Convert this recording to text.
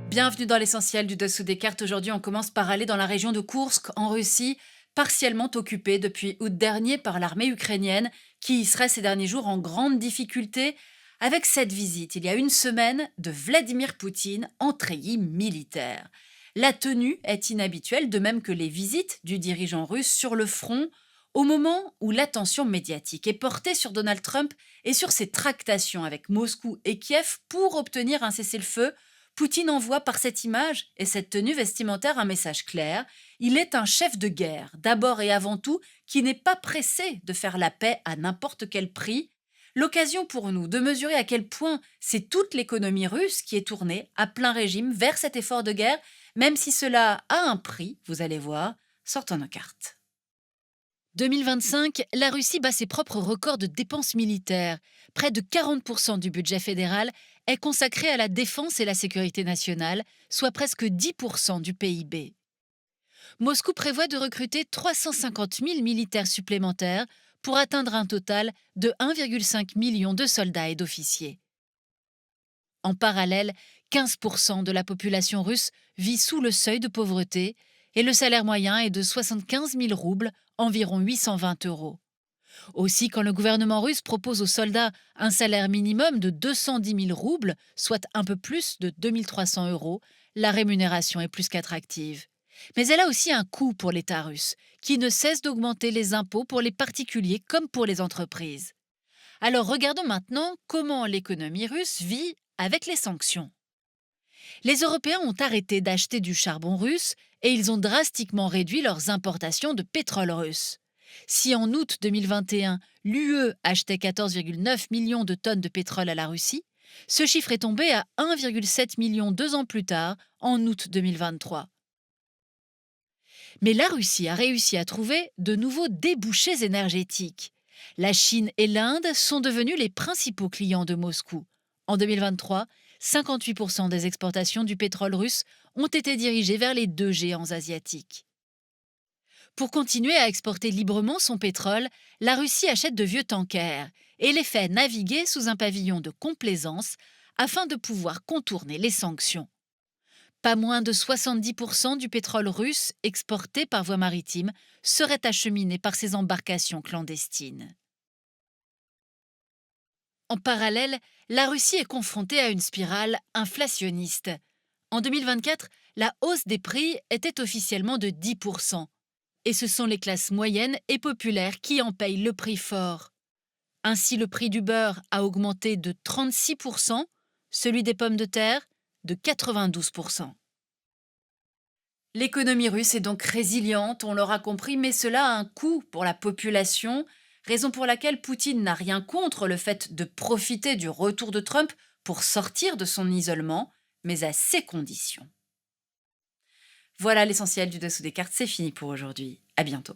Bienvenue dans l'essentiel du dessous des cartes. Aujourd'hui, on commence par aller dans la région de Koursk, en Russie, partiellement occupée depuis août dernier par l'armée ukrainienne, qui y serait ces derniers jours en grande difficulté avec cette visite, il y a une semaine, de Vladimir Poutine en treillis militaire. La tenue est inhabituelle, de même que les visites du dirigeant russe sur le front, au moment où l'attention médiatique est portée sur Donald Trump et sur ses tractations avec Moscou et Kiev pour obtenir un cessez-le-feu. Poutine envoie par cette image et cette tenue vestimentaire un message clair. Il est un chef de guerre, d'abord et avant tout, qui n'est pas pressé de faire la paix à n'importe quel prix. L'occasion pour nous de mesurer à quel point c'est toute l'économie russe qui est tournée à plein régime vers cet effort de guerre, même si cela a un prix, vous allez voir, sortons nos cartes. 2025, la Russie bat ses propres records de dépenses militaires. Près de 40% du budget fédéral est consacré à la défense et la sécurité nationale, soit presque 10% du PIB. Moscou prévoit de recruter 350 000 militaires supplémentaires pour atteindre un total de 1,5 million de soldats et d'officiers. En parallèle, 15% de la population russe vit sous le seuil de pauvreté et le salaire moyen est de 75 000 roubles, environ 820 euros. Aussi, quand le gouvernement russe propose aux soldats un salaire minimum de 210 000 roubles, soit un peu plus de 2 300 euros, la rémunération est plus qu'attractive. Mais elle a aussi un coût pour l'État russe, qui ne cesse d'augmenter les impôts pour les particuliers comme pour les entreprises. Alors regardons maintenant comment l'économie russe vit avec les sanctions. Les Européens ont arrêté d'acheter du charbon russe et ils ont drastiquement réduit leurs importations de pétrole russe. Si en août 2021, l'UE achetait 14,9 millions de tonnes de pétrole à la Russie, ce chiffre est tombé à 1,7 million 2 ans plus tard, en août 2023. Mais la Russie a réussi à trouver de nouveaux débouchés énergétiques. La Chine et l'Inde sont devenus les principaux clients de Moscou. En 2023, 58% des exportations du pétrole russe ont été dirigées vers les deux géants asiatiques. Pour continuer à exporter librement son pétrole, la Russie achète de vieux tankers et les fait naviguer sous un pavillon de complaisance afin de pouvoir contourner les sanctions. Pas moins de 70% du pétrole russe exporté par voie maritime serait acheminé par ces embarcations clandestines. En parallèle, la Russie est confrontée à une spirale inflationniste. En 2024, la hausse des prix était officiellement de 10%. Et ce sont les classes moyennes et populaires qui en payent le prix fort. Ainsi, le prix du beurre a augmenté de 36%, celui des pommes de terre de 92%. L'économie russe est donc résiliente, on l'aura compris, mais cela a un coût pour la population, raison pour laquelle Poutine n'a rien contre le fait de profiter du retour de Trump pour sortir de son isolement, mais à ses conditions. Voilà l'essentiel du dessous des cartes, c'est fini pour aujourd'hui. À bientôt.